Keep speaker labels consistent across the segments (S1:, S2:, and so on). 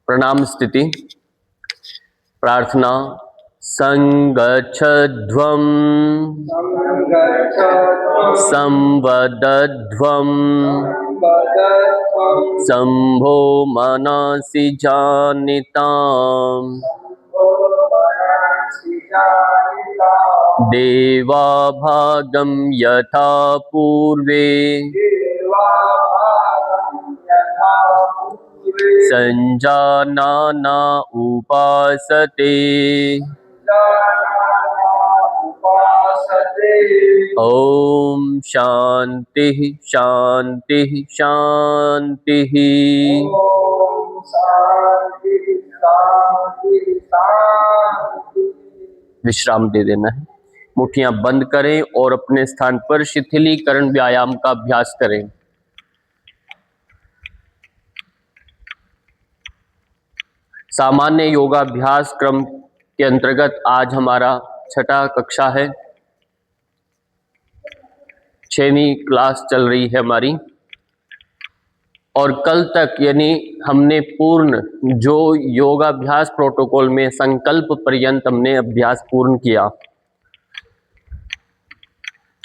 S1: प्रणाम स्थिति। प्रार्थना। संगच्छध्वं संवदध्वं शम्भो मनसि जानिताम् देवाभागं यथा पूर्वे संजानाना उपासते। ओम शांति शांति शांति। विश्राम दे देना है। मुट्ठियां बंद करें और अपने स्थान पर शिथिलीकरण व्यायाम का अभ्यास करें। सामान्य योगाभ्यास क्रम के अंतर्गत आज हमारा छठा कक्षा है। 6वीं क्लास चल रही है हमारी, और कल तक यानी हमने पूर्ण जो योगाभ्यास प्रोटोकॉल में संकल्प पर्यंत हमने अभ्यास पूर्ण किया।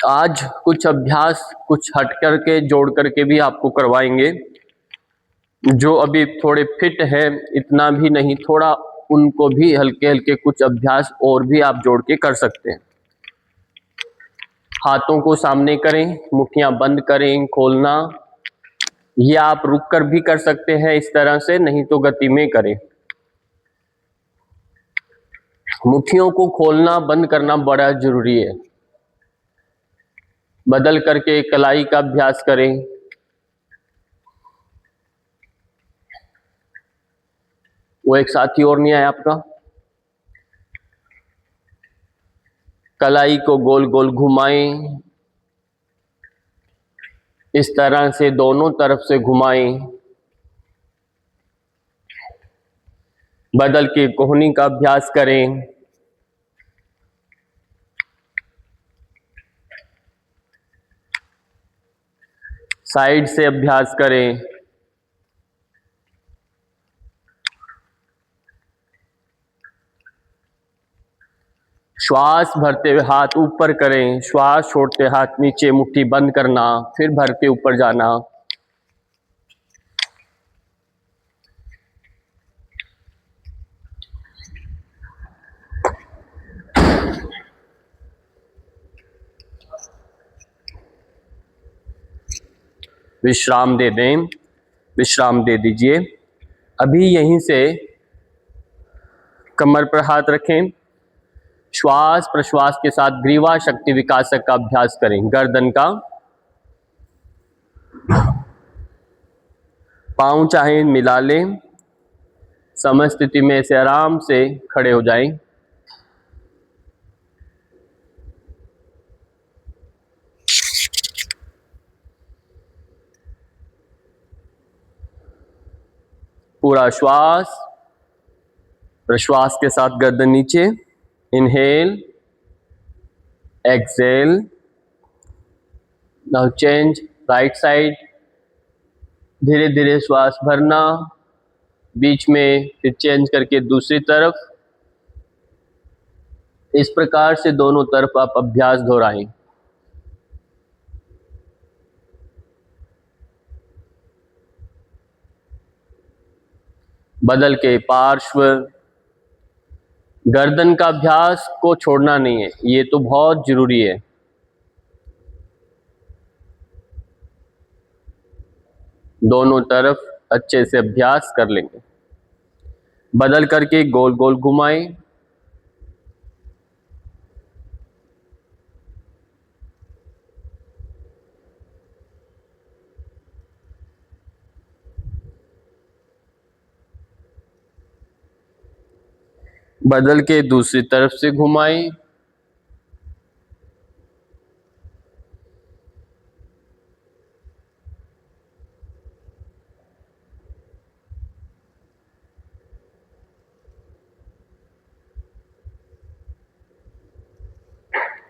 S1: आज कुछ अभ्यास कुछ हट करके जोड़ करके भी आपको करवाएंगे। जो अभी थोड़े फिट है, इतना भी नहीं, थोड़ा उनको भी हल्के हल्के कुछ अभ्यास और भी आप जोड़ के कर सकते हैं। हाथों को सामने करें, मुट्ठियां बंद करें, खोलना। ये आप रुक कर भी कर सकते हैं इस तरह से, नहीं तो गति में करें। मुट्ठियों को खोलना बंद करना बड़ा जरूरी है। बदल करके कलाई का अभ्यास करें। वो एक साथी और नहीं आया आपका। कलाई को गोल गोल घुमाएं, इस तरह से दोनों तरफ से घुमाएं। बदल के कोहनी का अभ्यास करें। साइड से अभ्यास करें। श्वास भरते हुए हाथ ऊपर करें, श्वास छोड़ते हाथ नीचे, मुट्ठी बंद करना, फिर भर के ऊपर जाना। विश्राम दे दें, विश्राम दे दीजिए। अभी यहीं से कमर पर हाथ रखें। श्वास प्रश्वास के साथ ग्रीवा शक्ति विकासक का अभ्यास करें। गर्दन का, पांव चाहे मिला लें। समस्थिति में से आराम से खड़े हो जाएं। पूरा श्वास प्रश्वास के साथ गर्दन नीचे। Inhale, exhale. Now change right side. धीरे धीरे श्वास भरना, बीच में फिर चेंज करके दूसरी तरफ। इस प्रकार से दोनों तरफ आप अभ्यास दोहराएं। बदल के पार्श्व। गर्दन का अभ्यास को छोड़ना नहीं है, ये तो बहुत जरूरी है। दोनों तरफ अच्छे से अभ्यास कर लेंगे। बदल करके गोल गोल घुमाएं। बदल के दूसरी तरफ से घुमाएं।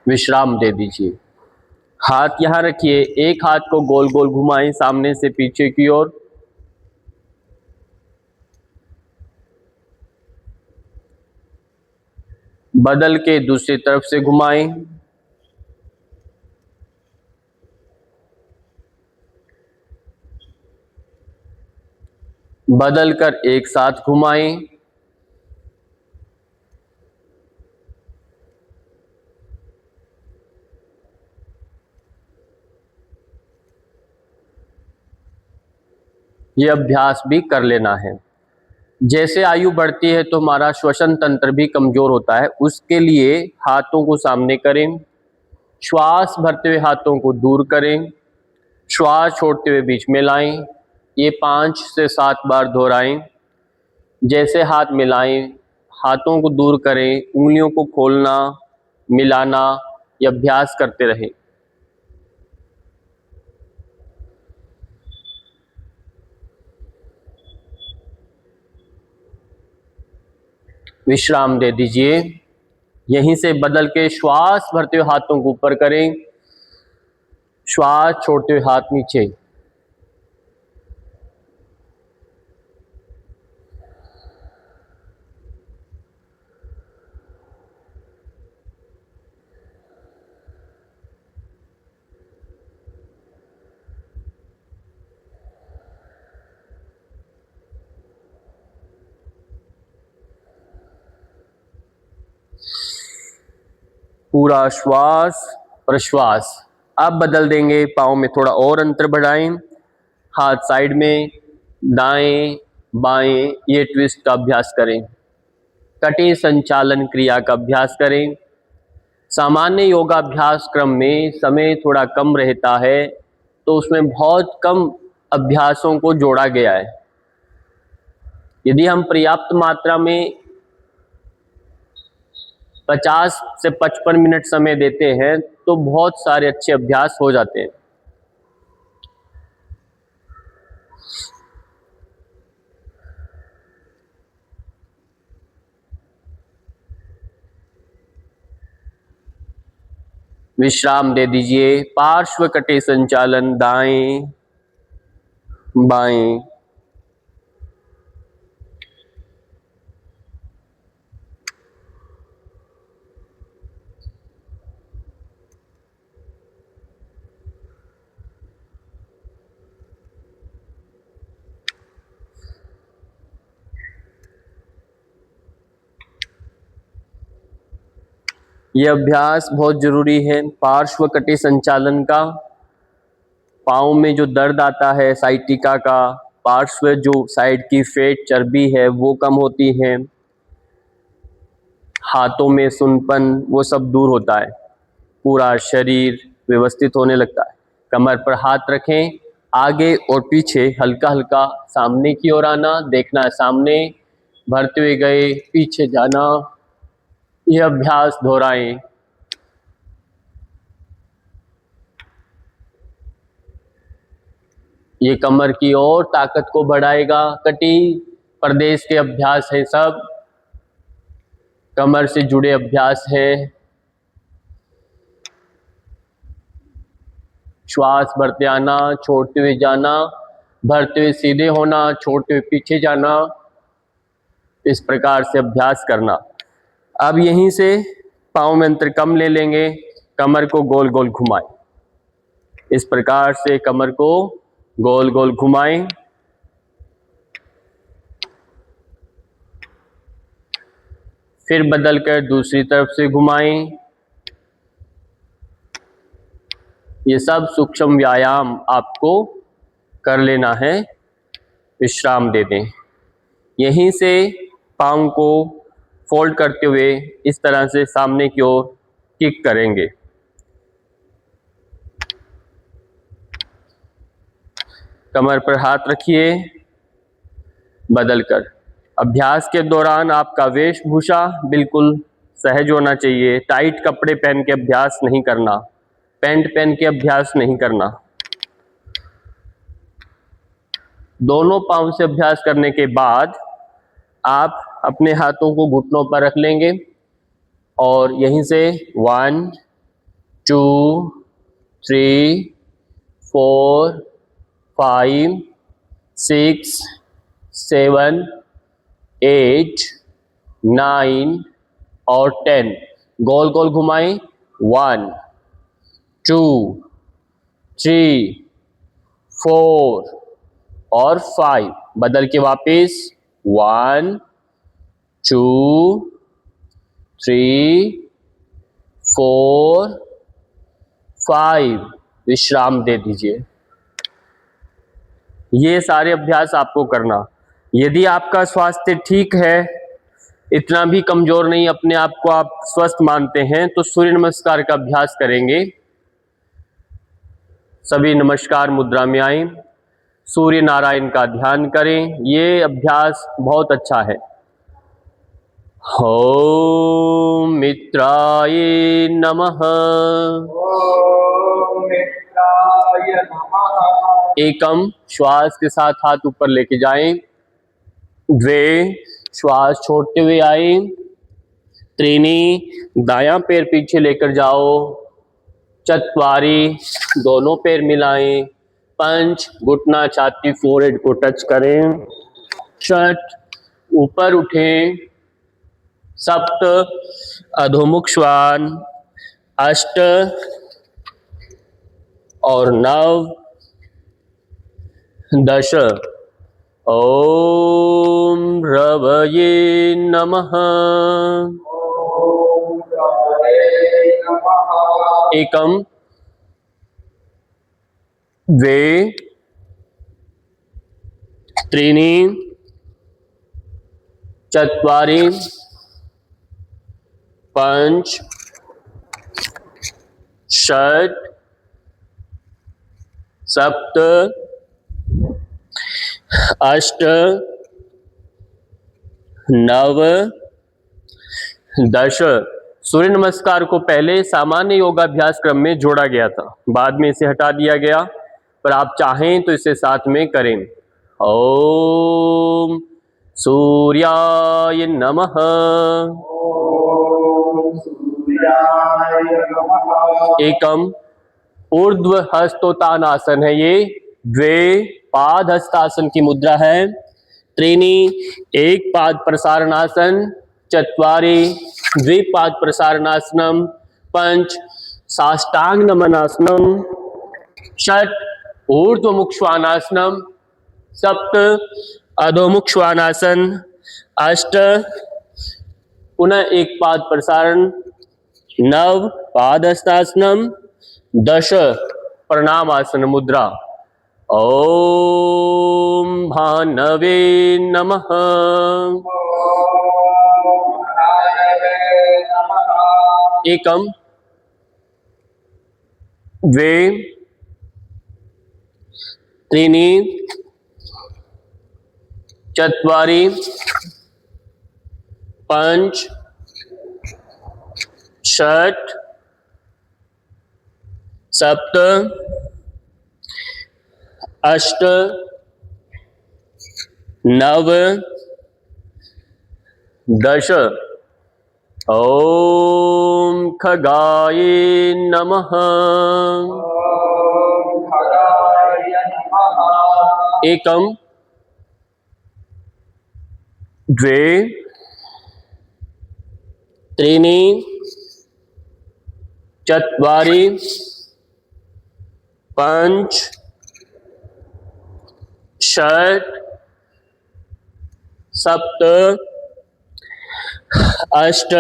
S1: विश्राम दे दीजिए। हाथ यहां रखिए, एक हाथ को गोल गोल घुमाएं सामने से पीछे की ओर। बदल के दूसरी तरफ से घुमाएं, बदल कर एक साथ घुमाएं, ये अभ्यास भी कर लेना है। जैसे आयु बढ़ती है तो हमारा श्वसन तंत्र भी कमजोर होता है, उसके लिए हाथों को सामने करें, श्वास भरते हुए हाथों को दूर करें, श्वास छोड़ते हुए बीच में लाएं। ये 5 से 7 बार दोहराएं। जैसे हाथ मिलाएं, हाथों को दूर करें, उंगलियों को खोलना, मिलाना, ये अभ्यास करते रहें। विश्राम दे दीजिए। यहीं से बदल के श्वास भरते हुए हाथों को ऊपर करें, श्वास छोड़ते हुए हाथ नीचे। पूरा श्वास प्रश्वास। अब बदल देंगे, पाँव में थोड़ा और अंतर बढ़ाएं, हाथ साइड में, दाएं बाएं, ये ट्विस्ट का अभ्यास करें। कटी संचालन क्रिया का अभ्यास करें। सामान्य योगाभ्यास क्रम में समय थोड़ा कम रहता है, तो उसमें बहुत कम अभ्यासों को जोड़ा गया है। यदि हम पर्याप्त मात्रा में 50 से 55 मिनट समय देते हैं तो बहुत सारे अच्छे अभ्यास हो जाते हैं। विश्राम दे दीजिए। पार्श्व कटे संचालन, दाएं बाएं। यह अभ्यास बहुत जरूरी है पार्श्व कटे संचालन का। पाँव में जो दर्द आता है साइटिका का, पार्श्व जो साइड की फैट चर्बी है वो कम होती है, हाथों में सुनपन वो सब दूर होता है, पूरा शरीर व्यवस्थित होने लगता है। कमर पर हाथ रखें, आगे और पीछे हल्का हल्का सामने की ओर आना, देखना है सामने, भरते हुए गए, पीछे जाना। यह अभ्यास दोहराएं। ये कमर की और ताकत को बढ़ाएगा। कटी प्रदेश के अभ्यास है, सब कमर से जुड़े अभ्यास है। श्वास भरते आना, छोड़ते हुए जाना, भरते हुए सीधे होना, छोड़ते हुए पीछे जाना, इस प्रकार से अभ्यास करना। अब यहीं से पाँव में अंतर कम ले लेंगे, कमर को गोल गोल घुमाएं। इस प्रकार से कमर को गोल गोल घुमाएं। फिर बदलकर दूसरी तरफ से घुमाएं। ये सब सूक्ष्म व्यायाम आपको कर लेना है। विश्राम दे दें। यहीं से पाँव को फोल्ड करते हुए इस तरह से सामने की ओर किक करेंगे। कमर पर हाथ रखिए, बदलकर। अभ्यास के दौरान आपका वेशभूषा बिल्कुल सहज होना चाहिए। टाइट कपड़े पहन के अभ्यास नहीं करना, पैंट पहन के अभ्यास नहीं करना। दोनों पाँव से अभ्यास करने के बाद आप अपने हाथों को घुटनों पर रख लेंगे और यहीं से 1 2 3 4 5 6 7 8 9 और 10। गोल गोल घुमाएं, 1 2 3 4 और 5। बदल के वापस 1 2 3 4 5। विश्राम दे दीजिए। ये सारे अभ्यास आपको करना। यदि आपका स्वास्थ्य ठीक है, इतना भी कमजोर नहीं, अपने आप को आप स्वस्थ मानते हैं, तो सूर्य नमस्कार का अभ्यास करेंगे। सभी नमस्कार मुद्रा में आए, सूर्य नारायण का ध्यान करें। ये अभ्यास बहुत अच्छा है। ओम मित्राय नमः।
S2: ओम मित्राय नमः।
S1: एकम, श्वास के साथ हाथ ऊपर लेके जाएं। द्वे, श्वास छोड़ते हुए आए। त्रीनी, दायां पैर पीछे लेकर जाओ। चत्वारी, दोनों पैर मिलाएं। पंच, घुटना छाती फोरहेड को टच करें। षट, ऊपर उठें। सप्त, अधोमुख श्वान। अष्ट और 9 10। ओम रवये नमः।
S2: ओम रवये नमः।
S1: एकम, द्वे, त्रीणि, चत्वारि, पंच, षट, सप्त, अष्ट, 9 10। सूर्य नमस्कार को पहले सामान्य योगाभ्यास क्रम में जोड़ा गया था, बाद में इसे हटा दिया गया, पर आप चाहें तो इसे साथ में करें। ओम सूर्याय नमः।
S2: ओम सूर्याय नमः।
S1: एकम, ऊर्ध्व हस्तोत्तानासन है ये। द्वे, पाद हस्तासन की मुद्रा है। त्रीणि, एक पाद प्रसारणासन। चत्वारि, द्विपाद प्रसारणासनम। पंच, साष्टांग नमनासनम। षट, ऊर्ध्वमुख श्वानासनम। सप्त, अधोमुख श्वानासन। अष्ट, पुनः एक पाद प्रसारण। 9 पाद हस्तासनम। 10 प्रणामासन मुद्रा। ओम भानवे नमः।
S2: ओम भानवे नमः।
S1: एकम, द्वे, त्रीणि, चत्वारि, पंच, षट, सप्त, अष्ट, 9 10। ओम खगाय नमः।
S2: ओम खगाय नमः।
S1: एकम, द्वे, त्रीणि, चत्वारि, पंच, षट, सप्त, अष्ट,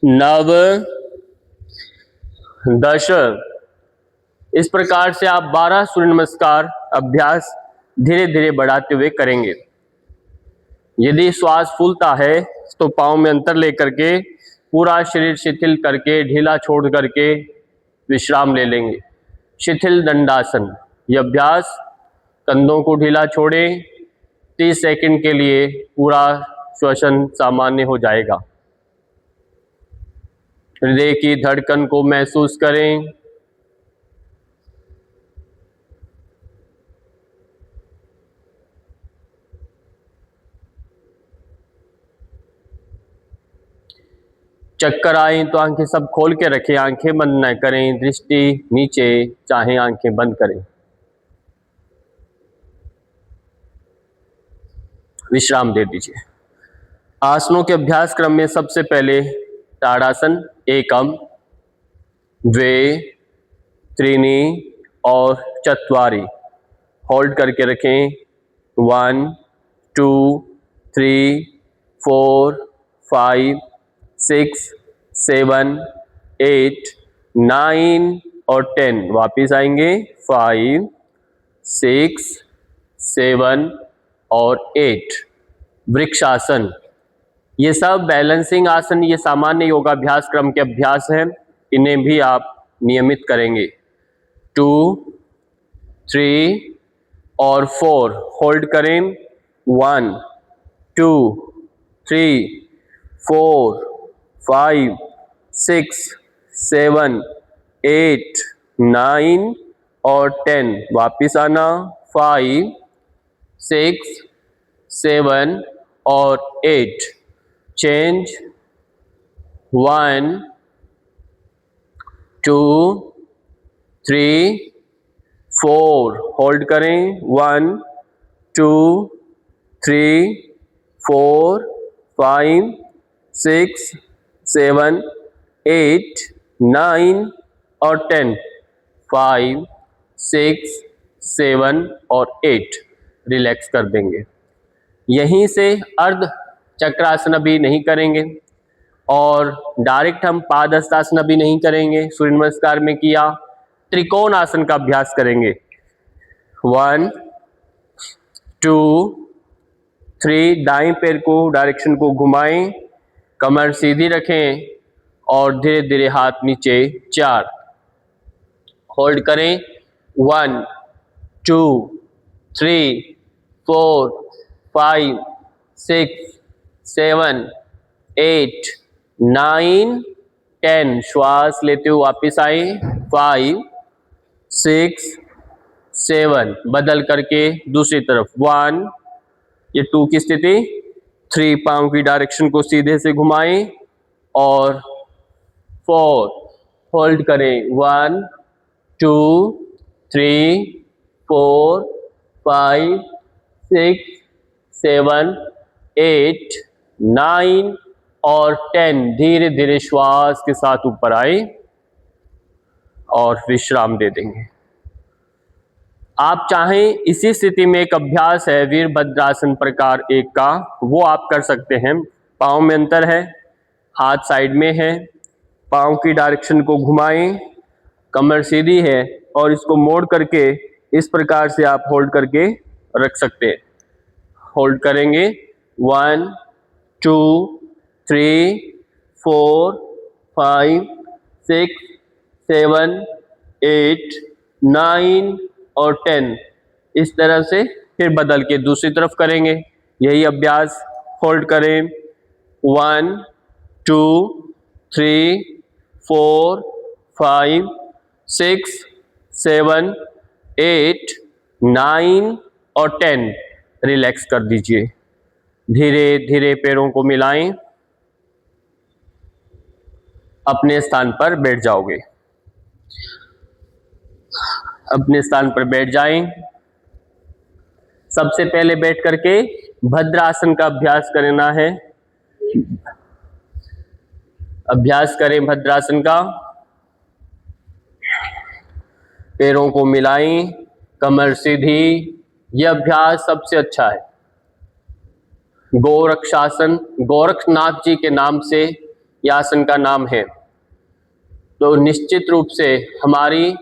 S1: 9 10। इस प्रकार से आप 12 सूर्य नमस्कार अभ्यास धीरे धीरे बढ़ाते हुए करेंगे। यदि श्वास फूलता है तो पाँव में अंतर लेकर के पूरा शरीर शिथिल करके, ढीला छोड़ करके विश्राम ले लेंगे। शिथिल दंडासन, यह अभ्यास कंधों को ढीला छोड़ें। 30 सेकंड के लिए पूरा श्वसन सामान्य हो जाएगा। हृदय की धड़कन को महसूस करें। चक्कर आए तो आंखें सब खोल के रखें, आंखें बंद न करें, दृष्टि नीचे, चाहे आंखें बंद करें। विश्राम दे दीजिए। आसनों के अभ्यास क्रम में सबसे पहले ताड़ासन, एकम, द्वे, त्रीनी और चत्वारी। होल्ड करके रखें। 1 2 3 4 5 6 7 8 9 और 10। वापिस आएंगे 5 6 7 और 8। वृक्षासन, ये सब बैलेंसिंग आसन, ये सामान्य योगाभ्यास क्रम के अभ्यास हैं, इन्हें भी आप नियमित करेंगे। 2 3 और 4 होल्ड करें। 1 2 3 4 5 6 7 8 9 और 10। वापिस आना 5 6 7 और 8। चेंज 1 2 3 4 होल्ड करें। 1 2 3 4 5 6 7 8 9 और 10। 5 6 7 और 8। रिलैक्स कर देंगे। यहीं से अर्ध चक्रासन अभी नहीं करेंगे और डायरेक्ट हम पादहस्तासन अभी नहीं करेंगे। सूर्य नमस्कार में किया, त्रिकोण आसन का अभ्यास करेंगे। 1 2 3 दाएं पैर को डायरेक्शन को घुमाएं, कमर सीधी रखें और धीरे धीरे हाथ नीचे। 4 होल्ड करें। 1 2 3 4 5 6 7 8 9 10। श्वास लेते हुए वापिस आए। 5 6 7 बदल करके दूसरी तरफ। 1 ये 2 की स्थिति। 3 पांव की डायरेक्शन को सीधे से घुमाएं और 4 होल्ड करें। 1 2 3 4 5 6 7 8 9 और 10। धीरे धीरे श्वास के साथ ऊपर आए और विश्राम दे देंगे। आप चाहें इसी स्थिति में एक अभ्यास है वीरभद्रासन प्रकार 1 का, वो आप कर सकते हैं। पाँव में अंतर है, हाथ साइड में है, पाँव की डायरेक्शन को घुमाएं, कमर सीधी है और इसको मोड़ करके इस प्रकार से आप होल्ड करके रख सकते हैं। होल्ड करेंगे। 1 2 3 4 5 6 7 8 9 और 10। इस तरह से फिर बदल के दूसरी तरफ करेंगे। यही अभ्यास होल्ड करें। 1 2 3 4 5 6 7 8 9 और 10। रिलैक्स कर दीजिए। धीरे धीरे पैरों को मिलाएं, अपने स्थान पर बैठ जाओगे। अपने स्थान पर बैठ जाएं। सबसे पहले बैठ करके भद्रासन का अभ्यास करना है। अभ्यास करें भद्रासन का। पैरों को मिलाएं, कमर सीधी। यह अभ्यास सबसे अच्छा है। गोरक्षासन, गोरखनाथ जी के नाम से यह आसन का नाम है, तो निश्चित रूप से हमारी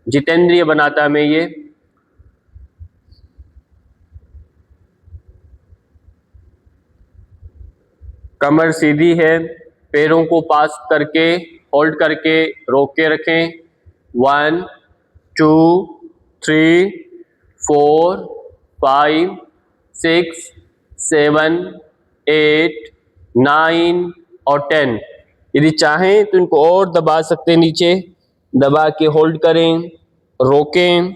S1: जितेंद्रिय बनाता है। मैं ये कमर सीधी है, पैरों को पास करके होल्ड करके रोक के रखें। 1 2 3 4 5 6 7 8 9 और 10। यदि चाहें तो इनको और दबा सकते हैं, नीचे दबा के होल्ड करें, रोकें,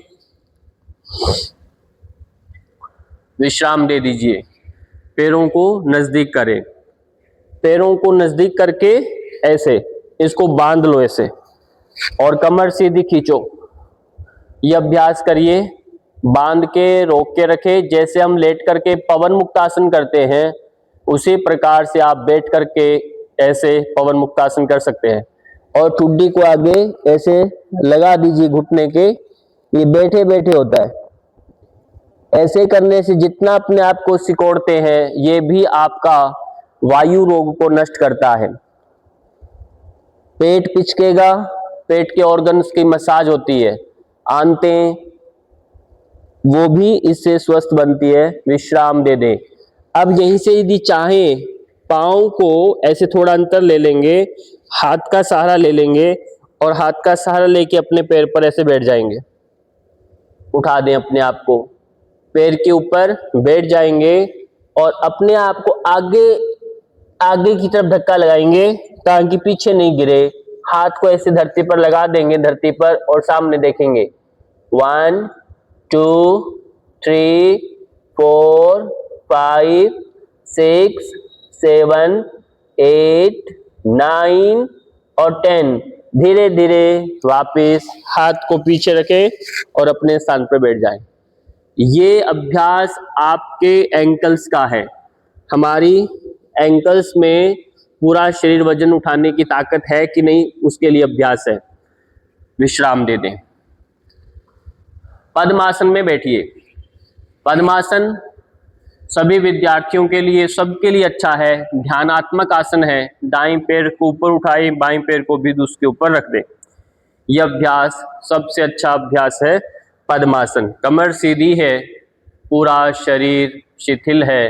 S1: विश्राम दे दीजिए। पैरों को नजदीक करें, पैरों को नजदीक करके ऐसे इसको बांध लो ऐसे और कमर सीधी खींचो। ये अभ्यास करिए, बांध के रोक के रखे। जैसे हम लेट करके पवन मुक्तासन करते हैं उसी प्रकार से आप बैठ करके ऐसे पवन मुक्तासन कर सकते हैं। और ठुड्डी को आगे ऐसे लगा दीजिए घुटने के, ये बैठे बैठे होता है। ऐसे करने से जितना अपने आप को सिकोड़ते हैं, ये भी आपका वायु रोग को नष्ट करता है। पेट पिचकेगा, पेट के ऑर्गन्स की मसाज होती है, आंतें वो भी इससे स्वस्थ बनती है। विश्राम दे दें। अब यहीं से यदि चाहें, पाँव को ऐसे थोड़ा अंतर ले लेंगे, हाथ का सहारा ले लेंगे और हाथ का सहारा लेके अपने पैर पर ऐसे बैठ जाएंगे। उठा दें अपने आप को, पैर के ऊपर बैठ जाएंगे और अपने आप को आगे आगे की तरफ धक्का लगाएंगे ताकि पीछे नहीं गिरे। हाथ को ऐसे धरती पर लगा देंगे, धरती पर, और सामने देखेंगे। 1 2 3 4 5 6 7 8 9 और 10। धीरे धीरे वापस हाथ को पीछे रखें और अपने स्थान पर बैठ जाएं। ये अभ्यास आपके एंकल्स का है। हमारी एंकल्स में पूरा शरीर वजन उठाने की ताकत है कि नहीं, उसके लिए अभ्यास है। विश्राम दे दें। पद्मासन में बैठिए। पद्मासन सभी विद्यार्थियों के लिए, सबके लिए अच्छा है। ध्यानात्मक आसन है। दाएं पैर को ऊपर उठाए, बाएं पैर को भी उसके ऊपर रख दें। यह अभ्यास सबसे अच्छा अभ्यास है, पद्मासन। कमर सीधी है, पूरा शरीर शिथिल है,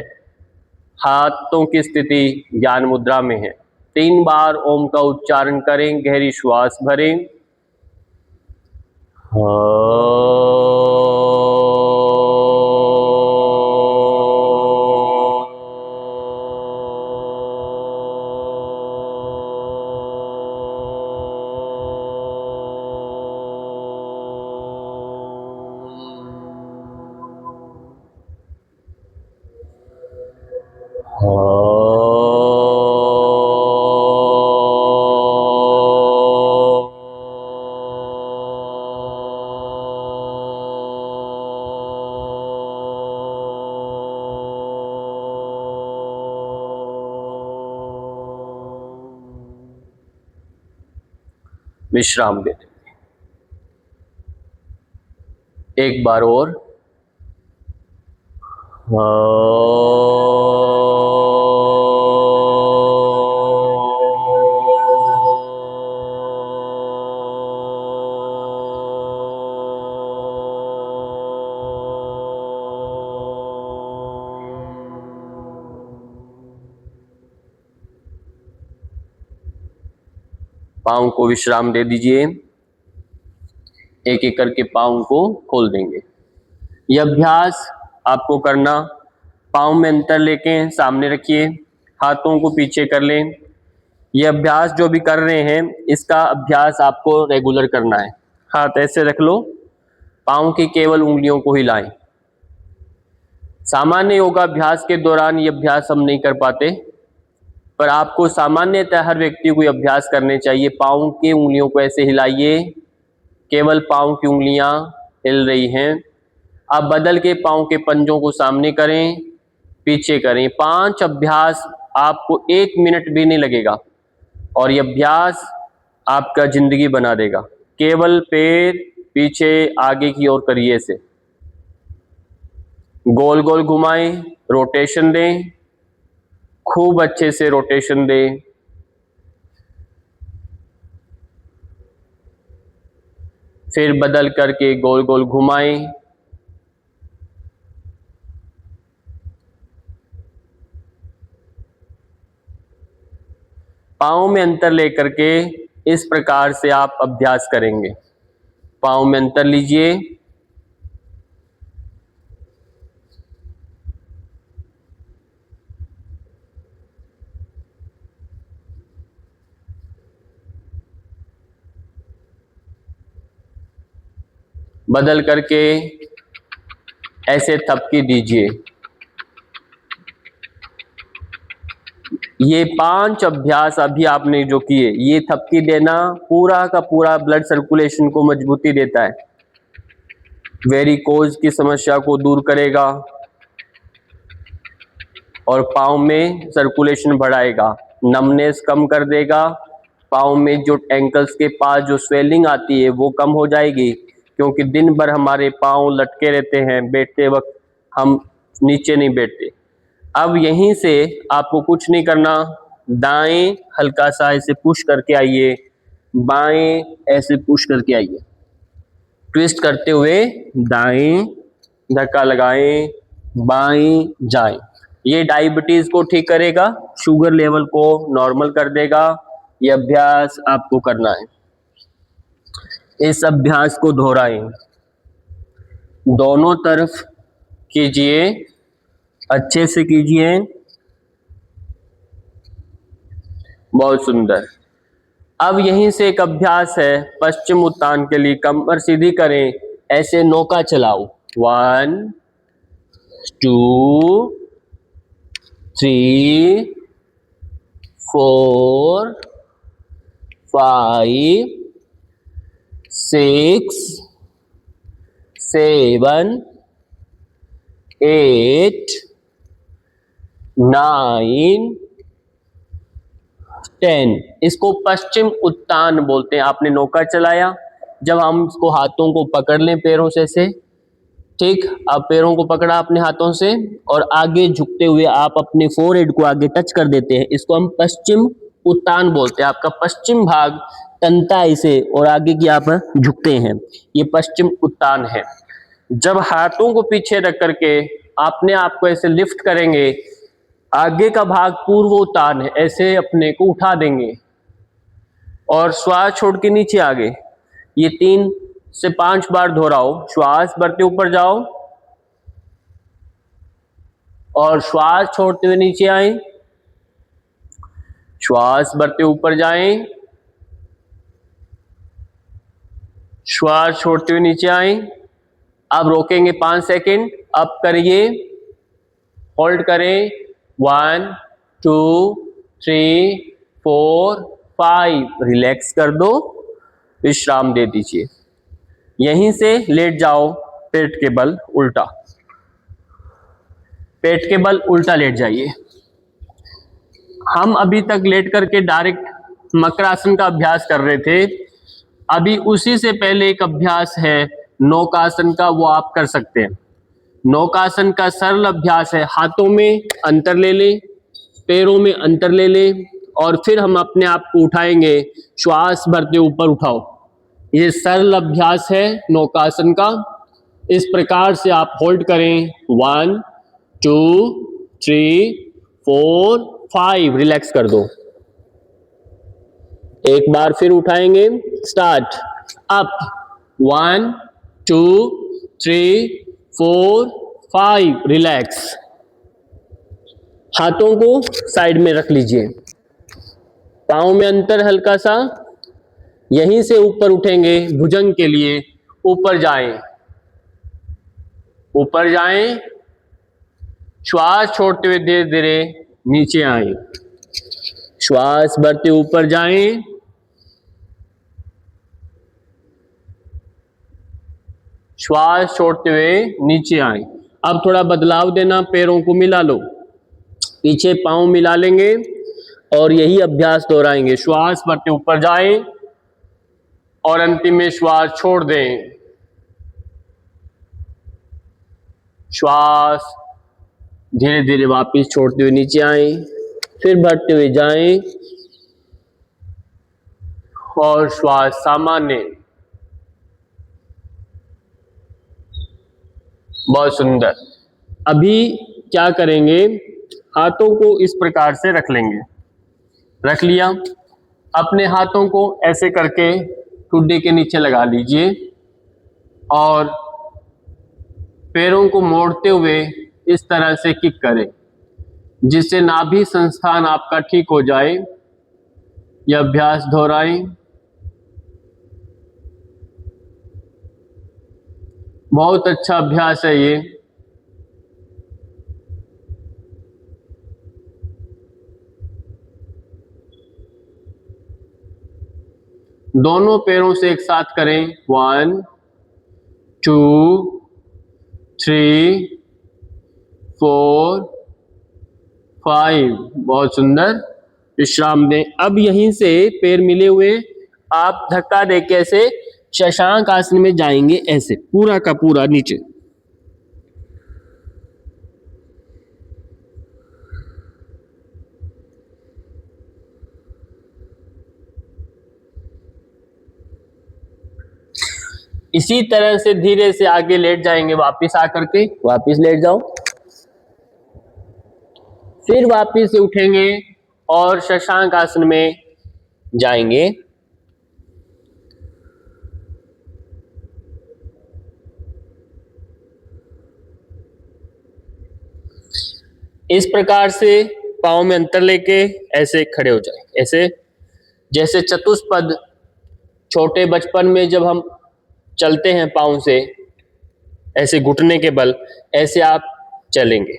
S1: हाथों की स्थिति ज्ञान मुद्रा में है। 3 बार ओम का उच्चारण करें, गहरी श्वास भरें। विश्राम दे दें। एक बार और। पाँव को विश्राम दे दीजिए। एक एक करके पाँव को खोल देंगे। यह अभ्यास आपको करना, पाँव में अंतर लेके सामने रखिए, हाथों को पीछे कर लें। यह अभ्यास जो भी कर रहे हैं, इसका अभ्यास आपको रेगुलर करना है। हाथ ऐसे रख लो, पाँव की केवल उंगलियों को हिलाएं। सामान्य योगाभ्यास के दौरान ये अभ्यास हम नहीं कर पाते, पर आपको सामान्यतः हर व्यक्ति को ये अभ्यास करने चाहिए। पाँव की उंगलियों को ऐसे हिलाइए, केवल पाँव की उंगलियां हिल रही हैं। अब बदल के पाँव के पंजों को सामने करें, पीछे करें। 5 अभ्यास, आपको 1 मिनट भी नहीं लगेगा और ये अभ्यास आपका जिंदगी बना देगा। केवल पैर पीछे आगे की ओर करिए, से गोल गोल घुमाएं, रोटेशन दें, खूब अच्छे से रोटेशन दें। फिर बदल करके गोल गोल घुमाएं। पाँव में अंतर लेकर के इस प्रकार से आप अभ्यास करेंगे। पाँव में अंतर लीजिए, बदल करके ऐसे थपकी दीजिए। ये 5 अभ्यास अभी आपने जो किए, ये थपकी देना पूरा का पूरा ब्लड सर्कुलेशन को मजबूती देता है, वेरिकोज की समस्या को दूर करेगा। और पाँव में सर्कुलेशन बढ़ाएगा, नमनेस कम कर देगा। पाँव में जो एंकल्स के पास जो स्वेलिंग आती है वो कम हो जाएगी, क्योंकि दिन भर हमारे पाँव लटके रहते हैं, बैठते वक्त हम नीचे नहीं बैठते। अब यहीं से आपको कुछ नहीं करना, दाएं हल्का सा ऐसे पुश करके आइए, बाएं ऐसे पुश करके आइए, ट्विस्ट करते हुए दाएं, धक्का लगाएं, बाएं जाएं। ये डायबिटीज को ठीक करेगा, शुगर लेवल को नॉर्मल कर देगा। ये अभ्यास आपको करना है। इस अभ्यास को दोहराएं, दोनों तरफ कीजिए, अच्छे से कीजिए। बहुत सुंदर। अब यहीं से एक अभ्यास है पश्चिम उत्तान के लिए, कमर सीधी करें, ऐसे नौका चलाओ, 1 2 3 4 5 6 7 8 9 10। इसको पश्चिम उत्तान बोलते हैं। आपने नौका चलाया, जब हम इसको हाथों को पकड़ लें पैरों से ऐसे, ठीक, आप पैरों को पकड़ा अपने हाथों से और आगे झुकते हुए आप अपने फोरहेड को आगे टच कर देते हैं, इसको हम पश्चिम उत्तान बोलते हैं। आपका पश्चिम भाग तनता है इसे और आगे की आप झुकते हैं, ये पश्चिम उत्तान है। जब हाथों को पीछे रख करके अपने आप को ऐसे लिफ्ट करेंगे, आगे का भाग पूर्व उत्तान है, ऐसे अपने को उठा देंगे और श्वास छोड़ के नीचे आ गए। ये 3 से 5 बार दोहराओ। श्वास भरते ऊपर जाओ और श्वास छोड़ते हुए नीचे आए, श्वास भरते ऊपर जाएं, श्वास छोड़ते हुए नीचे आए। अब रोकेंगे 5 सेकंड, अब करिए, होल्ड करें, 1 2 3 4 5, रिलैक्स कर दो, विश्राम दे दीजिए। यहीं से लेट जाओ, पेट के बल उल्टा, पेट के बल उल्टा लेट जाइए। हम अभी तक लेट करके डायरेक्ट मकरासन का अभ्यास कर रहे थे। अभी उसी से पहले एक अभ्यास है नौकासन का, वो आप कर सकते हैं। नौकासन का सरल अभ्यास है, हाथों में अंतर ले लें, पैरों में अंतर ले लें और फिर हम अपने आप को उठाएंगे, श्वास भरते ऊपर उठाओ। ये सरल अभ्यास है नौकासन का। इस प्रकार से आप होल्ड करें, 1 2 3 4 5, रिलैक्स कर दो। एक बार फिर उठाएंगे, स्टार्ट, अप, 1 2 3 4 5, रिलैक्स। हाथों को साइड में रख लीजिए, पाँव में अंतर हल्का सा, यहीं से ऊपर उठेंगे भुजंग के लिए, ऊपर जाएं, ऊपर जाएं, श्वास छोड़ते हुए धीरे धीरे नीचे आए, श्वास भरते ऊपर जाएं, श्वास छोड़ते हुए नीचे आए। अब थोड़ा बदलाव देना, पैरों को मिला लो, पीछे पाँव मिला लेंगे और यही अभ्यास दोहराएंगे। श्वास भरते ऊपर जाएं और अंतिम में श्वास छोड़ दें, श्वास धीरे धीरे वापस छोड़ते हुए नीचे आए, फिर भरते हुए जाएं और श्वास सामान्य। बहुत सुंदर। अभी क्या करेंगे, हाथों को इस प्रकार से रख लेंगे, रख लिया, अपने हाथों को ऐसे करके ठुड्डे के नीचे लगा लीजिए और पैरों को मोड़ते हुए इस तरह से किक करें, जिससे नाभि संस्थान आपका ठीक हो जाए। यह अभ्यास दोहराएं। बहुत अच्छा अभ्यास है ये। दोनों पैरों से एक साथ करें, 1 2 3 4 5, बहुत सुंदर। विश्राम दें। अब यहीं से पैर मिले हुए आप धक्का दे के ऐसे शशांक आसन में जाएंगे, ऐसे पूरा का पूरा नीचे। इसी तरह से धीरे से आगे लेट जाएंगे, वापिस आकर के वापिस लेट जाओ, फिर वापिस से उठेंगे और शशांक आसन में जाएंगे। इस प्रकार से पाँव में अंतर लेके ऐसे खड़े हो जाए, ऐसे जैसे चतुष्पद छोटे बचपन में जब हम चलते हैं पाँव से ऐसे घुटने के बल, ऐसे आप चलेंगे।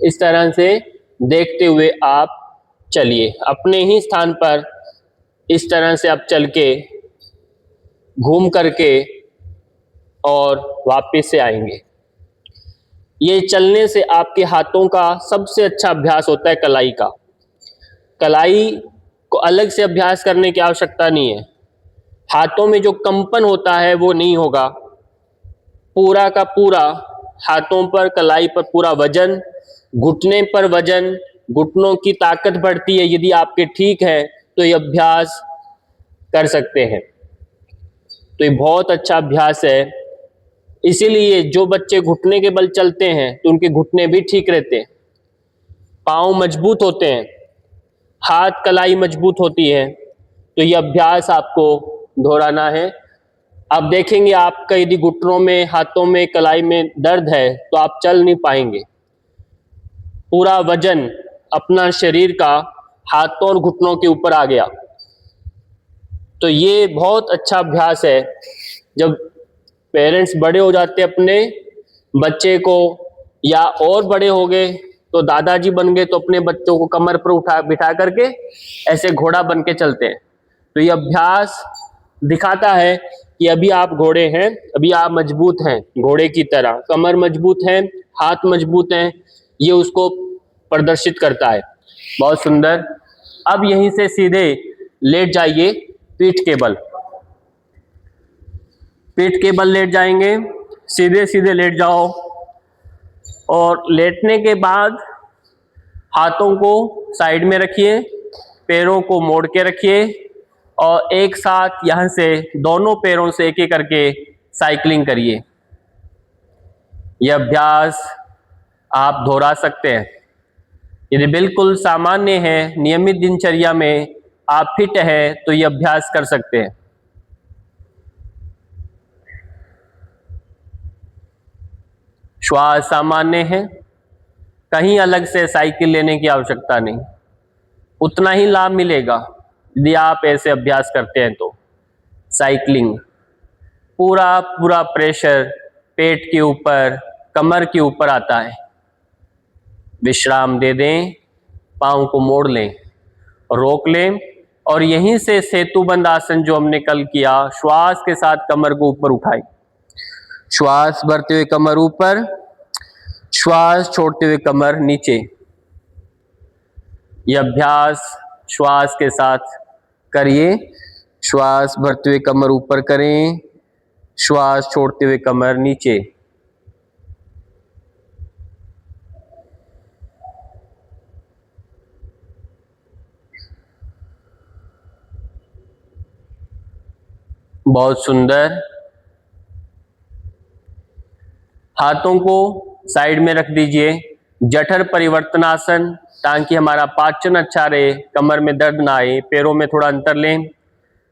S1: इस तरह से देखते हुए आप चलिए अपने ही स्थान पर। इस तरह से आप चल के घूम करके और वापस से आएंगे। ये चलने से आपके हाथों का सबसे अच्छा अभ्यास होता है कलाई का। कलाई को अलग से अभ्यास करने की आवश्यकता नहीं है। हाथों में जो कंपन होता है वो नहीं होगा, पूरा का पूरा हाथों पर, कलाई पर पूरा वजन, घुटने पर वजन, घुटनों की ताकत बढ़ती है। यदि आपके ठीक है तो ये अभ्यास कर सकते हैं। तो ये बहुत अच्छा अभ्यास है। इसीलिए जो बच्चे घुटने के बल चलते हैं तो उनके घुटने भी ठीक रहते हैं, पाँव मजबूत होते हैं, हाथ कलाई मजबूत होती है। तो ये अभ्यास आपको दोहराना है। अब देखेंगे आपका यदि घुटनों में, हाथों में, कलाई में दर्द है तो आप चल नहीं पाएंगे। पूरा वजन अपना शरीर का हाथों और घुटनों के ऊपर आ गया। तो ये बहुत अच्छा अभ्यास है। जब पेरेंट्स बड़े हो जाते अपने बच्चे को, या और बड़े हो गए तो दादाजी बन गए, तो अपने बच्चों को कमर पर बिठा करके ऐसे घोड़ा बन के चलते हैं। तो ये अभ्यास दिखाता है कि अभी आप घोड़े हैं, अभी आप मजबूत हैं घोड़े की तरह, कमर मजबूत है, हाथ मजबूत हैं। ये उसको प्रदर्शित करता है। बहुत सुंदर। अब यहीं से सीधे लेट जाइए पीठ के बल। पीठ के बल लेट जाएंगे, सीधे सीधे लेट जाओ। और लेटने के बाद हाथों को साइड में रखिए, पैरों को मोड़ के रखिए और एक साथ यहां से दोनों पैरों से एक एक करके साइकिलिंग करिए। यह अभ्यास आप दोहरा सकते हैं। यदि बिल्कुल सामान्य है, नियमित दिनचर्या में आप फिट है तो यह अभ्यास कर सकते हैं। श्वास सामान्य है, कहीं अलग से साइकिल लेने की आवश्यकता नहीं। उतना ही लाभ मिलेगा यदि आप ऐसे अभ्यास करते हैं तो। साइकिलिंग, पूरा पूरा प्रेशर पेट के ऊपर, कमर के ऊपर आता है। विश्राम दे दें, पाँव को मोड़ लें, रोक लें और यहीं से सेतुबंद आसन जो हमने कल किया, श्वास के साथ कमर को ऊपर उठाएं। श्वास भरते हुए कमर ऊपर, श्वास छोड़ते हुए कमर नीचे। यह अभ्यास श्वास के साथ करिए। श्वास भरते हुए कमर ऊपर करें, श्वास छोड़ते हुए कमर नीचे। बहुत सुंदर। हाथों को साइड में रख दीजिए। जठर परिवर्तनासन, ताकि हमारा पाचन अच्छा रहे, कमर में दर्द ना आए। पैरों में थोड़ा अंतर लें,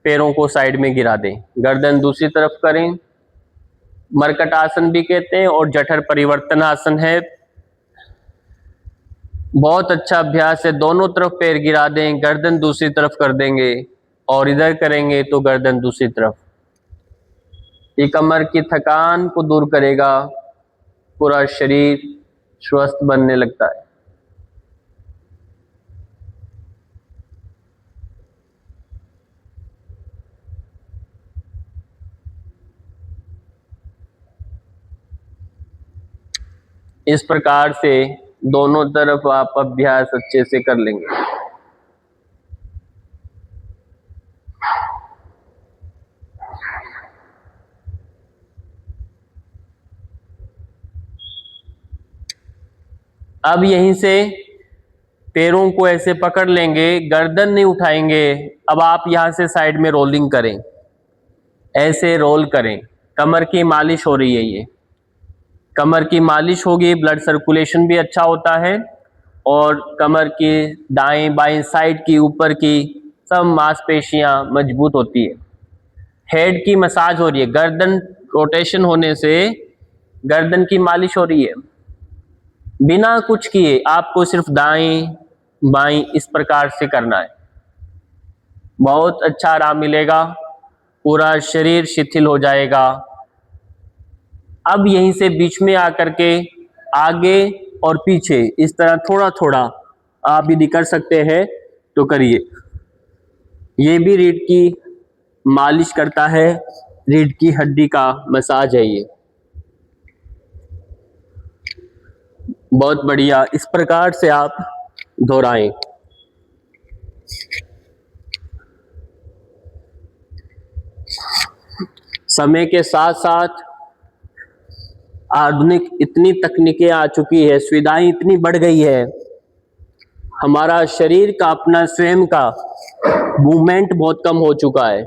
S1: पैरों को साइड में गिरा दें, गर्दन दूसरी तरफ करें। मरकट आसन भी कहते हैं और जठर परिवर्तनासन है। बहुत अच्छा अभ्यास है। दोनों तरफ पैर गिरा दें, गर्दन दूसरी तरफ कर देंगे और इधर करेंगे तो गर्दन दूसरी तरफ। ये कमर की थकान को दूर करेगा, पूरा शरीर स्वस्थ बनने लगता है। इस प्रकार से दोनों तरफ आप अभ्यास अच्छे से कर लेंगे। अब यहीं से पैरों को ऐसे पकड़ लेंगे, गर्दन नहीं उठाएंगे। अब आप यहां से साइड में रोलिंग करें, ऐसे रोल करें। कमर की मालिश हो रही है, ये कमर की मालिश होगी, ब्लड सर्कुलेशन भी अच्छा होता है और कमर की दाएं बाएं साइड की, ऊपर की सब मांसपेशियां मजबूत होती है। हेड की मसाज हो रही है, गर्दन रोटेशन होने से गर्दन की मालिश हो रही है। बिना कुछ किए आपको सिर्फ दाएं बाएं इस प्रकार से करना है, बहुत अच्छा आराम मिलेगा, पूरा शरीर शिथिल हो जाएगा। अब यहीं से बीच में आकर के आगे और पीछे इस तरह थोड़ा थोड़ा आप यदि कर सकते हैं तो करिए। ये भी रीढ़ की मालिश करता है, रीढ़ की हड्डी का मसाज है ये। बहुत बढ़िया, इस प्रकार से आप दोहराएं। समय के साथ साथ आधुनिक इतनी तकनीकें आ चुकी है, सुविधाएं इतनी बढ़ गई है, हमारा शरीर का अपना स्वयं का मूवमेंट बहुत कम हो चुका है।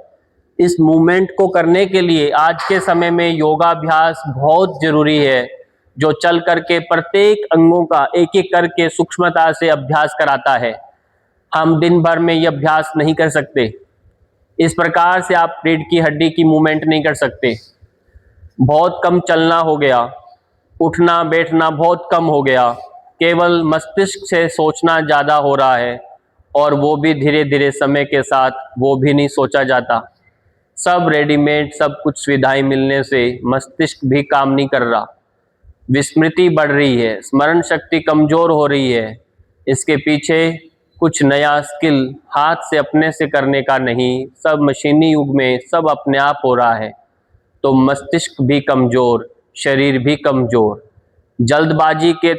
S1: इस मूवमेंट को करने के लिए आज के समय में योगाभ्यास बहुत जरूरी है, जो चल करके प्रत्येक अंगों का एक एक करके सूक्ष्मता से अभ्यास कराता है। हम दिन भर में यह अभ्यास नहीं कर सकते, इस प्रकार से आप रीढ़ की हड्डी की मूवमेंट नहीं कर सकते। बहुत कम चलना हो गया, उठना बैठना बहुत कम हो गया, केवल मस्तिष्क से सोचना ज़्यादा हो रहा है और वो भी धीरे धीरे समय के साथ वो भी नहीं सोचा जाता। सब रेडीमेड, सब कुछ सुविधाएं मिलने से मस्तिष्क भी काम नहीं कर रहा, विस्मृति बढ़ रही है, स्मरण शक्ति कमजोर हो रही है। इसके पीछे कुछ नया स्किल हाथ से अपने से करने का नहीं, सब मशीनी युग में सब अपने आप हो रहा है, तो मस्तिष्क भी कमजोर, शरीर भी कमजोर। जल्दबाजी के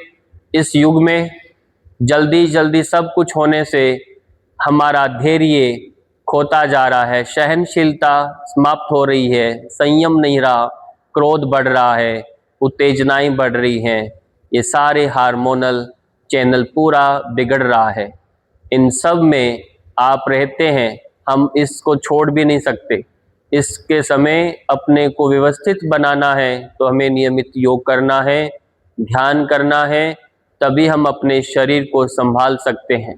S1: इस युग में जल्दी जल्दी सब कुछ होने से हमारा धैर्य खोता जा रहा है, सहनशीलता समाप्त हो रही है, संयम नहीं रहा, क्रोध बढ़ रहा है, उत्तेजनाएं बढ़ रही हैं, ये सारे हार्मोनल चैनल पूरा बिगड़ रहा है। इन सब में आप रहते हैं, हम इसको छोड़ भी नहीं सकते। इसके समय अपने को व्यवस्थित बनाना है तो हमें नियमित योग करना है, ध्यान करना है, तभी हम अपने शरीर को संभाल सकते हैं।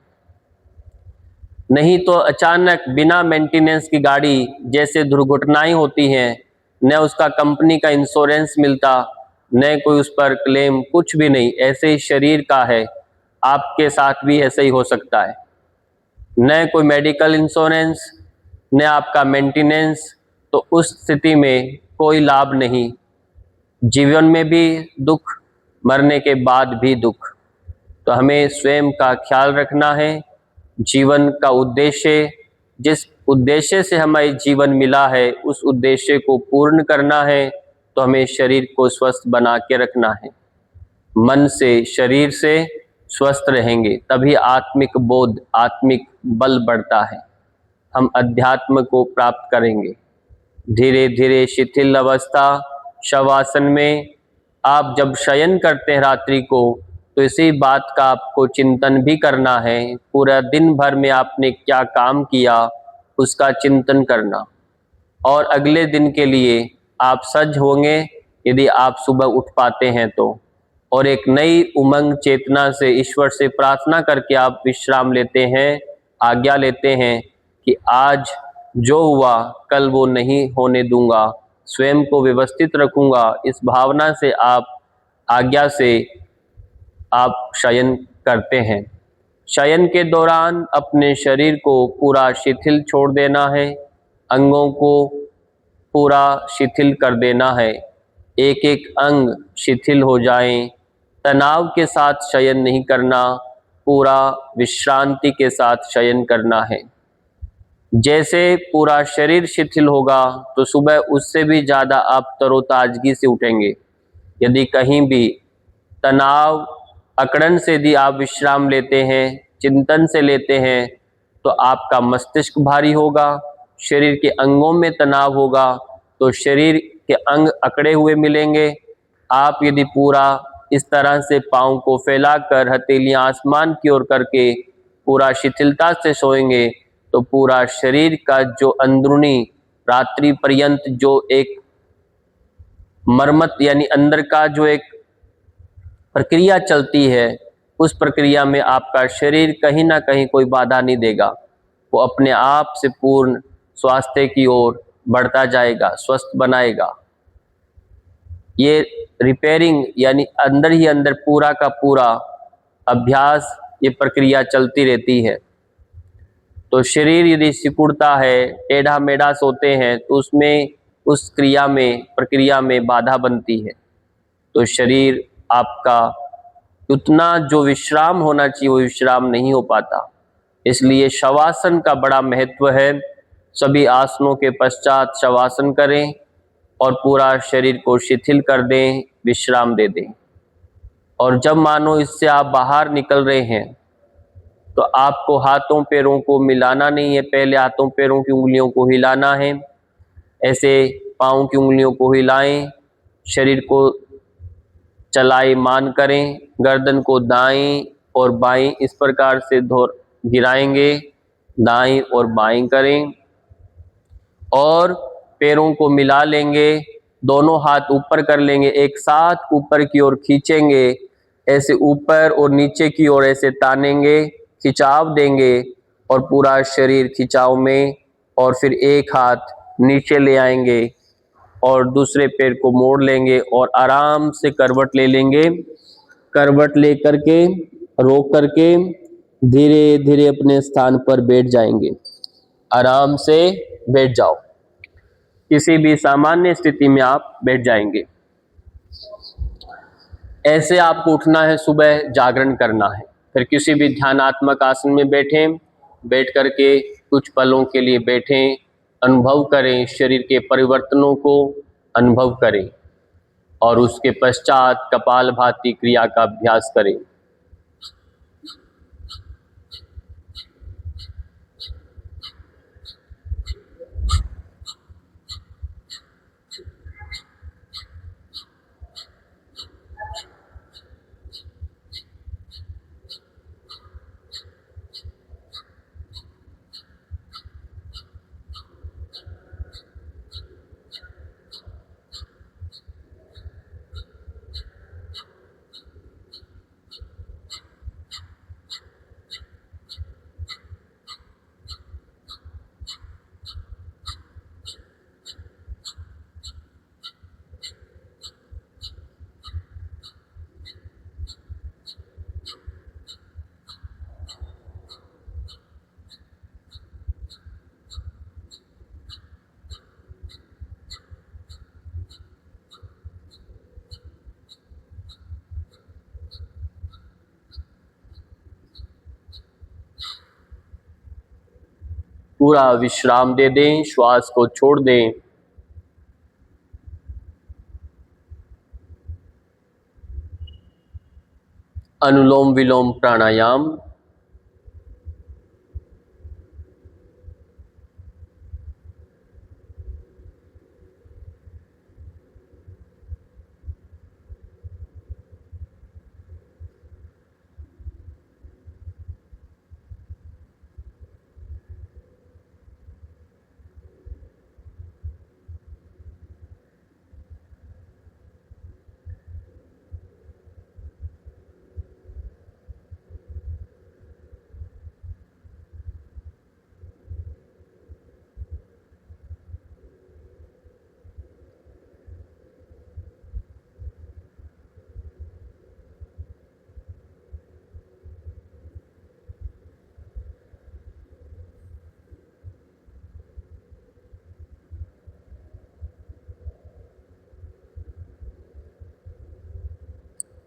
S1: नहीं तो अचानक बिना मेंटेनेंस की गाड़ी जैसे दुर्घटनाएं होती हैं, न उसका कंपनी का इंश्योरेंस मिलता, न कोई उस पर क्लेम, कुछ भी नहीं। ऐसे ही शरीर का है, आपके साथ भी ऐसे ही हो सकता है, न कोई मेडिकल इंश्योरेंस न आपका मेंटेनेंस, तो उस स्थिति में कोई लाभ नहीं। जीवन में भी दुख, मरने के बाद भी दुख। तो हमें स्वयं का ख्याल रखना है। जीवन का उद्देश्य, जिस उद्देश्य से हमें जीवन मिला है उस उद्देश्य को पूर्ण करना है, तो हमें शरीर को स्वस्थ बना के रखना है। मन से, शरीर से स्वस्थ रहेंगे तभी आत्मिक बोध, आत्मिक बल बढ़ता है, हम अध्यात्म को प्राप्त करेंगे। धीरे धीरे शिथिल अवस्था, शवासन में आप जब शयन करते हैं रात्रि को, तो इसी बात का आपको चिंतन भी करना है। पूरा दिन भर में आपने क्या काम किया उसका चिंतन करना, और अगले दिन के लिए आप सज्ज होंगे यदि आप सुबह उठ पाते हैं तो, और एक नई उमंग चेतना से ईश्वर से प्रार्थना करके आप विश्राम लेते हैं, आज्ञा लेते हैं कि आज जो हुआ कल वो नहीं होने दूंगा, स्वयं को व्यवस्थित रखूंगा। इस भावना से आप आज्ञा से आप शयन करते हैं। शयन के दौरान अपने शरीर को पूरा शिथिल छोड़ देना है, अंगों को पूरा शिथिल कर देना है, एक एक अंग शिथिल हो जाएं। तनाव के साथ शयन नहीं करना, पूरा विश्रांति के साथ शयन करना है। जैसे पूरा शरीर शिथिल होगा तो सुबह उससे भी ज़्यादा आप तरोताजगी से उठेंगे। यदि कहीं भी तनाव अकड़न से यदि आप विश्राम लेते हैं, चिंतन से लेते हैं, तो आपका मस्तिष्क भारी होगा, शरीर के अंगों में तनाव होगा, तो शरीर के अंग अकड़े हुए मिलेंगे। आप यदि पूरा इस तरह से पाँव को फैलाकर हथेलियां आसमान की ओर करके पूरा शिथिलता से सोएंगे, तो पूरा शरीर का जो अंदरूनी रात्रि पर्यंत जो एक मरम्मत यानी अंदर का जो एक प्रक्रिया चलती है, उस प्रक्रिया में आपका शरीर कहीं ना कहीं कोई बाधा नहीं देगा, वो अपने आप से पूर्ण स्वास्थ्य की ओर बढ़ता जाएगा, स्वस्थ बनाएगा। ये रिपेयरिंग यानी अंदर ही अंदर पूरा का पूरा अभ्यास, ये प्रक्रिया चलती रहती है। तो शरीर यदि सिकुड़ता है, टेढ़ा मेढ़ा सोते हैं, तो उसमें उस प्रक्रिया में बाधा बनती है। तो शरीर आपका उतना जो विश्राम होना चाहिए वो विश्राम नहीं हो पाता। इसलिए शवासन का बड़ा महत्व है। सभी आसनों के पश्चात शवासन करें और पूरा शरीर को शिथिल कर दें, विश्राम दे दें। और जब मानो इससे आप बाहर निकल रहे हैं, तो आपको हाथों पैरों को मिलाना नहीं है, पहले हाथों पैरों की उंगलियों को हिलाना है। ऐसे पाँव की उंगलियों को हिलाएं, शरीर को चलायमान करें, गर्दन को दाईं और बाईं इस प्रकार से गिराएंगे, दाईं और बाईं करें और पैरों को मिला लेंगे, दोनों हाथ ऊपर कर लेंगे, एक साथ ऊपर की ओर खींचेंगे, ऐसे ऊपर और नीचे की ओर ऐसे तानेंगे, खिंचाव देंगे और पूरा शरीर खिंचाव में, और फिर एक हाथ नीचे ले आएंगे और दूसरे पैर को मोड़ लेंगे और आराम से करवट ले लेंगे। करवट ले करके रोक करके धीरे धीरे अपने स्थान पर बैठ जाएंगे। आराम से बैठ जाओ, किसी भी सामान्य स्थिति में आप बैठ जाएंगे। ऐसे आपको उठना है, सुबह जागरण करना है। फिर किसी भी ध्यानात्मक आसन में बैठें, बैठ करके कुछ पलों के लिए बैठें, अनुभव करें, शरीर के परिवर्तनों को अनुभव करें और उसके पश्चात कपालभाति क्रिया का अभ्यास करें। पूरा विश्राम दे दें, श्वास को छोड़ दें। अनुलोम विलोम प्राणायाम।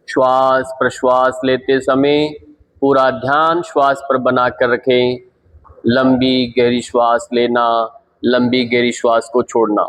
S1: श्वास प्रश्वास लेते समय पूरा ध्यान श्वास पर बनाकर रखें। लंबी गहरी श्वास लेना, लंबी गहरी श्वास को छोड़ना।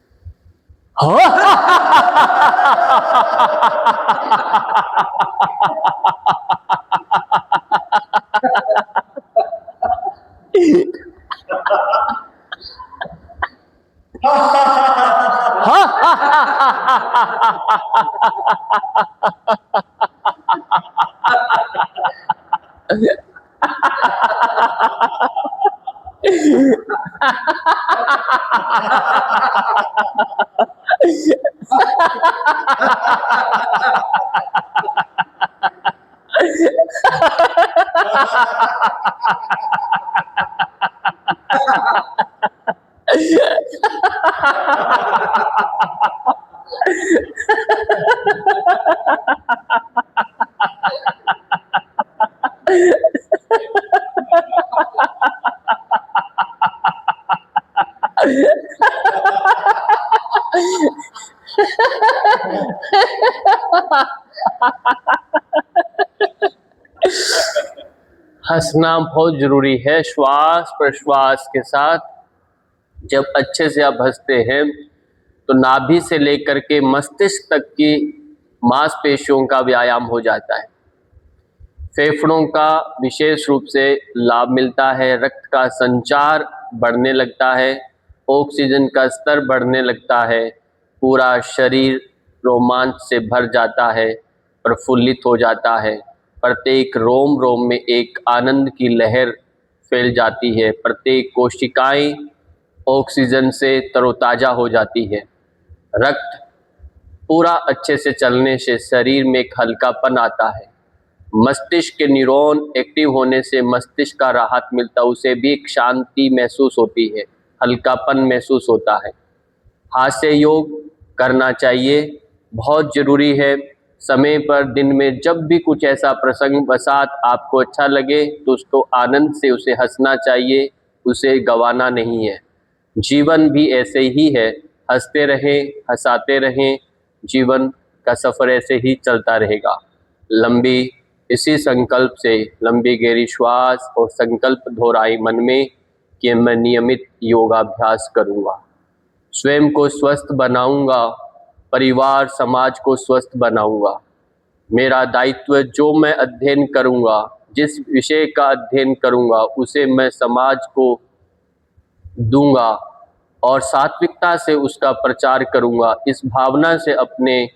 S1: हंसना बहुत जरूरी है। श्वास प्रश्वास के साथ जब अच्छे से आप हंसते हैं तो नाभि से लेकर के मस्तिष्क तक की मांसपेशियों का व्यायाम हो जाता है, फेफड़ों का विशेष रूप से लाभ मिलता है, रक्त का संचार बढ़ने लगता है, ऑक्सीजन का स्तर बढ़ने लगता है, पूरा शरीर रोमांच से भर जाता है, प्रफुल्लित हो जाता है, प्रत्येक रोम रोम में एक आनंद की लहर फैल जाती है, प्रत्येक कोशिकाएं ऑक्सीजन से तरोताज़ा हो जाती है, रक्त पूरा अच्छे से चलने से शरीर में एक हल्कापन आता है, मस्तिष्क के न्यूरॉन एक्टिव होने से मस्तिष्क का राहत मिलता है, उसे भी एक शांति महसूस होती है, हल्कापन महसूस होता है। हास्य योग करना चाहिए, बहुत ज़रूरी है। समय पर दिन में जब भी कुछ ऐसा प्रसंग बसात आपको अच्छा लगे तो उसको आनंद से उसे हंसना चाहिए, उसे गंवाना नहीं है। जीवन भी ऐसे ही है, हंसते रहें, हंसाते रहें, जीवन का सफ़र ऐसे ही चलता रहेगा। लंबी इसी संकल्प से लंबी गहरी श्वास और संकल्प दोहराई मन में कि मैं नियमित योगाभ्यास करूँगा, स्वयं को स्वस्थ बनाऊंगा, परिवार समाज को स्वस्थ बनाऊंगा। मेरा दायित्व जो मैं अध्ययन करूंगा, जिस विषय का अध्ययन करूंगा उसे मैं समाज को दूंगा और सात्विकता से उसका प्रचार करूंगा। इस भावना से अपने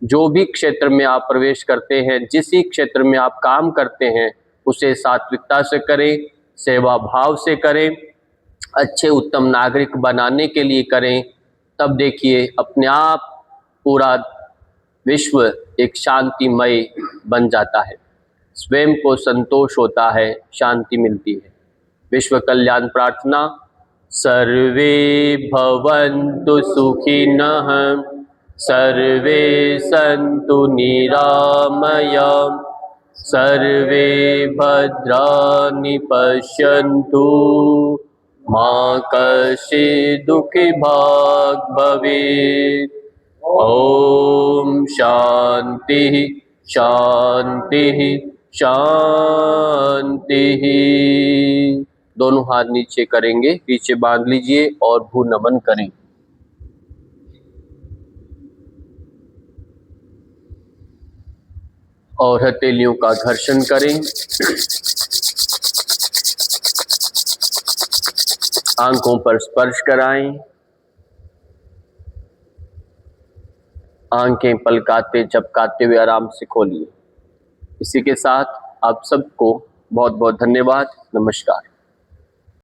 S1: जो भी क्षेत्र में आप प्रवेश करते हैं, जिस ही क्षेत्र में आप काम करते हैं, उसे सात्विकता से करें, सेवा भाव से करें, अच्छे उत्तम नागरिक बनाने के लिए करें। तब देखिए अपने आप पूरा विश्व एक शांतिमय बन जाता है, स्वयं को संतोष होता है, शांति मिलती है। विश्व कल्याण प्रार्थना। सर्वे भवन्तु सुखिनः, सर्वे सन्तु निरामयाः, सर्वे भद्राणि पश्यन्तु, मा कश्चित् दुःखी भाग् भवेत्। ओम शांति शांति शांति। दोनों हाथ नीचे करेंगे, पीछे बांध लीजिए और भू नमन करें। और हथेलियों का घर्षण करें, आंखों पर स्पर्श कराएं, आंखें पलकाते झपकाते हुए आराम से खोलिए। इसी के साथ आप सबको बहुत बहुत धन्यवाद। नमस्कार।